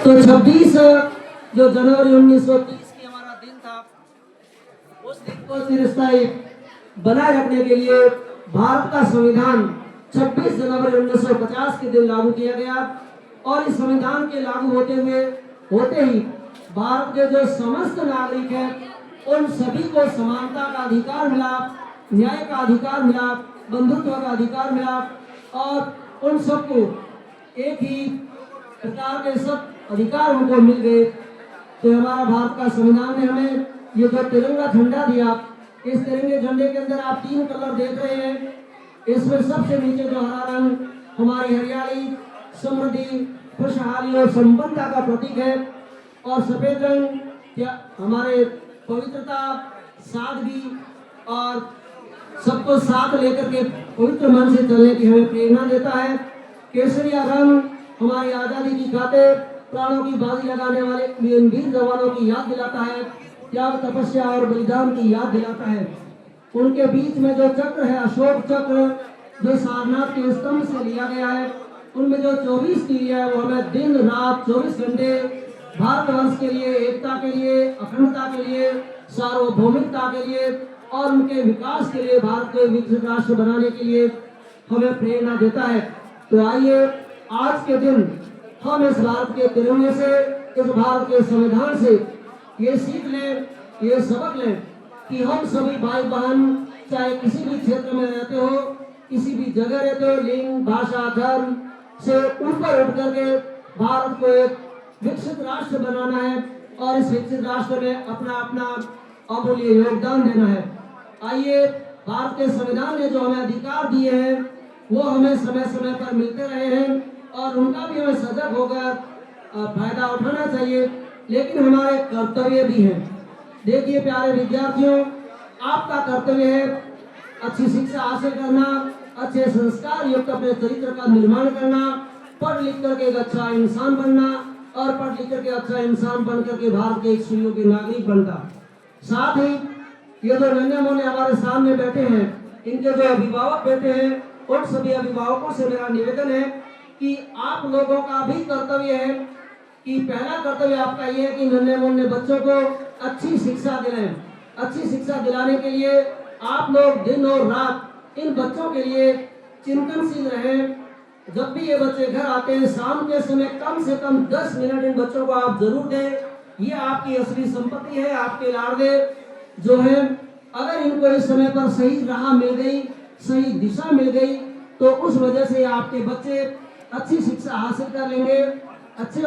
तो 26 जो जनवरी 1930 की हमारा दिन था, उस दिन को चिरस्थायी बनाए रखने के लिए भारत का संविधान 26 जनवरी 1950 के दिन लागू किया गया। और इस संविधान के लागू होते ही भारत के जो समस्त नागरिक हैं उन सभी को समानता का अधिकार मिला, न्याय का अधिकार मिला, बंधुत्व का अधिकार मिला और उन सबको एक ही प्रकार के सब अधिकार उनको मिल गए। तो हमारा भारत का संविधान ने हमें ये जो तिरंगा झंडा दिया, इस तिरंगे झंडे के अंदर आप 3 कलर देख रहे हैं। इसमें सबसे नीचे जो हरा रंग हमारी हरियाली, समृद्धि, खुशहाली और संपन्नता का प्रतीक है, और सफेद रंग क्या हमारे पवित्रता, सादगी और सबको साथ लेकर के पवित्र मन से चलने की हमें प्रेरणा देता है। केसरिया रंग हमारी आजादी की खातिर प्राणों की बाजी लगाने वाले वीर जवानों की याद दिलाता है, त्याग, तपस्या और बलिदान की याद दिलाता है। उनके बीच में जो चक्र है, अशोक चक्र, जो सारनाथ के स्तंभ से लिया गया है, उनमें जो 24 तीर है वो हमें दिन रात 24 घंटे भारतवर्ष के लिए, एकता के लिए, अखंडता के लिए, सार्वभौमिकता के लिए और उनके विकास के लिए, भारत को विकसित राष्ट्र बनाने के लिए हमें प्रेरणा देता है। तो आइए आज के दिन हम इस भारत के तिरंगे से, इस भारत के संविधान से ये सीख लें, ये सबक लें कि हम सभी भाई बहन चाहे किसी भी क्षेत्र में रहते हो, किसी भी जगह रहते हो, लिंग, भाषा, धर्म से ऊपर उठ करके भारत को एक विकसित राष्ट्र बनाना है और इस विकसित राष्ट्र में अपना अपना अमूल्य योगदान देना है। आइए भारत के संविधान ने जो हमें अधिकार दिए हैं वो हमें समय समय पर मिलते रहे हैं और उनका भी हमें सजग होकर फायदा उठाना चाहिए, लेकिन हमारे कर्तव्य भी हैं। देखिए प्यारे विद्यार्थियों, आपका कर्तव्य है अच्छी शिक्षा हासिल करना, अच्छे संस्कार युक्त अपने चरित्र का निर्माण करना, पढ़ लिख करके एक अच्छा इंसान बनना और पढ़ लिख करके अच्छा इंसान बन करके भारत के एक सुयोग्य नागरिक बनता। साथ ही ये जो नन्हे मुन्ने हमारे सामने बैठे हैं, इनके जो अभिभावक बैठे हैं, उन सभी अभिभावकों से मेरा निवेदन है कि आप लोगों का भी कर्तव्य है कि पहला कर्तव्य आपका ये है कि नन्हे मुन्ने बच्चों को अच्छी शिक्षा दिलाएं। अच्छी शिक्षा दिलाने के लिए आप लोग दिन और रात इन बच्चों के लिए चिंतनशील रहें। जब भी ये बच्चे घर आते हैं शाम के समय कम से कम 10 मिनट इन बच्चों को आप जरूर दें। ये आपकी असली संपत्ति है, आपके लाडले जो है। अगर इनको इस समय पर सही राह मिल गई, सही दिशा मिल गई, तो उस वजह से आपके बच्चे अच्छी शिक्षा हासिल कर लेंगे। अच्छे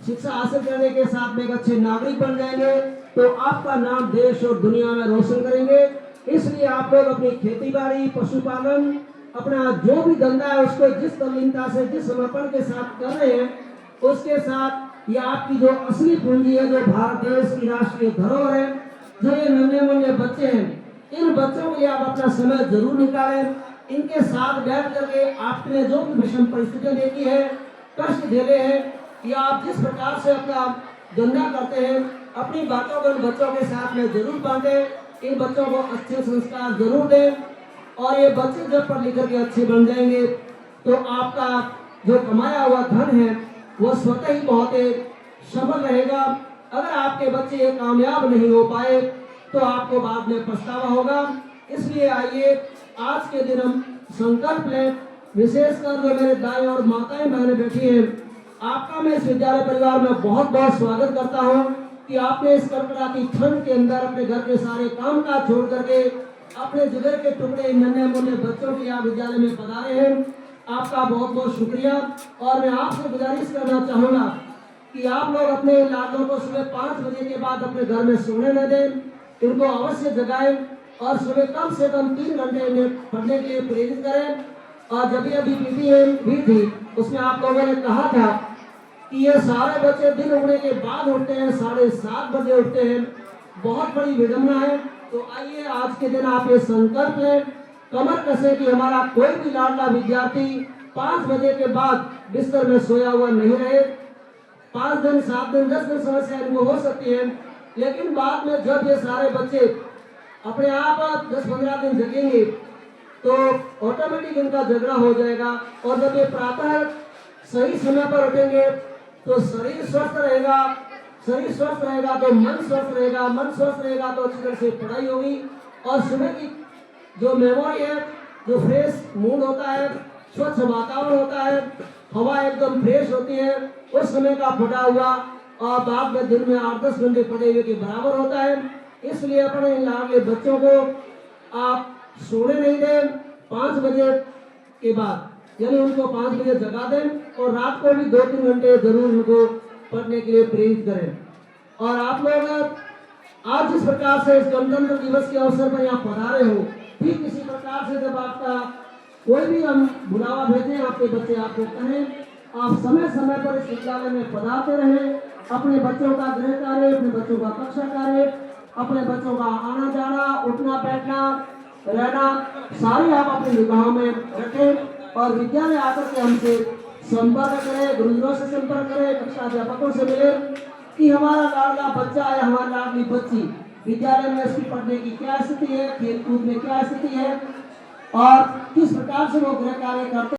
शिक्षा हासिल करने के साथ में एक अच्छे नागरिक बन जाएंगे तो आपका नाम देश और दुनिया में रोशन करेंगे। इसलिए आप लोग अपनी खेती बाड़ी, पशुपालन, अपना जो भी धंधा है उसको जिस तल्लीनता से, जिस समर्पण के साथ कर रहे हैं, उसके साथ ये आपकी जो असली पूंजी है, जो भारत देश की राष्ट्रीय धरोहर है, जो ये नन्हे मुन्ने बच्चे हैं, इन बच्चों के लिए आप अपना समय जरूर निकालें। इनके साथ बैठ करके आपने जो भी विषम परिस्थितियां देखी है, कष्ट झेले हैं, या आप जिस प्रकार से अपना धंधा करते हैं, अपनी बातों को इन बच्चों के साथ में जरूर बांटें। इन बच्चों को अच्छे संस्कार जरूर दें और ये बच्चे जब पढ़ लिख करके अच्छे बन जाएंगे तो आपका जो कमाया हुआ धन है वो स्वतः ही बहुत सबल रहेगा। अगर आपके बच्चे ये कामयाब नहीं हो पाए तो आपको बाद में पछतावा होगा। इसलिए आइए आज के दिन हम संकल्प लें, विशेषकर जो मेरे दाएं और माताएं बहनें बैठी हैं, आपका मैं इस विद्यालय परिवार में बहुत बहुत स्वागत करता हूं कि आपने इस कड़कड़ाती ठंड के अंदर अपने घर के सारे काम काज छोड़ करके अपने जिगर के टुकड़े नन्हे मुन्ने बच्चों के यहाँ विद्यालय में पधारे हैं। आपका बहुत बहुत शुक्रिया। और मैं आपसे गुजारिश करना चाहूँगा कि आप लोग अपने लाडलों को सुबह 5 बजे के बाद अपने घर में सोने न दें, इनको अवश्य जगाएं और सुबह कम से कम 3 घंटे में पढ़ने के लिए प्रेरित करें। और जब अभी पीटीएम हुई थी उसमें आप लोगों ने कहा था कि ये सारे बच्चे दिन उगने के बाद उठते हैं, 7:30 बजे उठते हैं, बहुत बड़ी विडम्बना है। तो आइए आज के दिन आप ये संकल्प लें, कमर कसे कि हमारा कोई भी लाडला विद्यार्थी 5 बजे के बाद बिस्तर में सोया हुआ नहीं रहे। 5 दिन, 7 दिन, 10 दिन समस्या इनको हो सकती है, लेकिन बाद में जब ये सारे बच्चे अपने आप 10-15 दिन जगेंगे तो ऑटोमेटिक इनका झगड़ा हो जाएगा। और जब ये प्रातः सही समय पर उठेंगे, तो शरीर स्वस्थ रहेगा, शरीर स्वस्थ रहेगा तो मन स्वस्थ रहेगा, मन स्वस्थ रहेगा तो अच्छी तरह से पढ़ाई होगी। और सुबह की जो मेमोरी है, जो फ्रेश मूड होता है, स्वच्छ वातावरण होता है, हवा एकदम फ्रेश होती है, उस समय का फटा हुआ और बाद में दिन में 8-10 घंटे पड़े हुए के बराबर होता है। इसलिए अपने लाडले बच्चों को आप सोने नहीं दें 5 बजे के बाद, यानी उनको 5 बजे जगा दें और रात को भी 2-3 घंटे जरूर उनको पढ़ने के लिए प्रेरित करें। और आप लोग आज जिस प्रकार से इस गणतंत्र दिवस के अवसर पर यहाँ पधारे हो, ठीक इसी प्रकार से जब आपका कोई भी हम बुलावा भेजें, आपके बच्चे आपको कहें, आप समय समय पर इस विद्यालय में पधारते रहें। अपने बच्चों का गृह कार्य, अपने बच्चों का कक्षा कार्य, अपने बच्चों का आना जाना, उठना बैठना रहना, सारे आप अपनी निगाहों में रखें और विद्यालय आकर के हमसे संपर्क करें, गुरुजनों से संपर्क करें, कक्षा अध्यापकों से मिले कि हमारा लाडला बच्चा है, हमारी लाडली बच्ची विद्यालय में उसकी पढ़ने की क्या स्थिति है, खेल कूद में क्या स्थिति है और किस प्रकार से वो गृह कार्य करते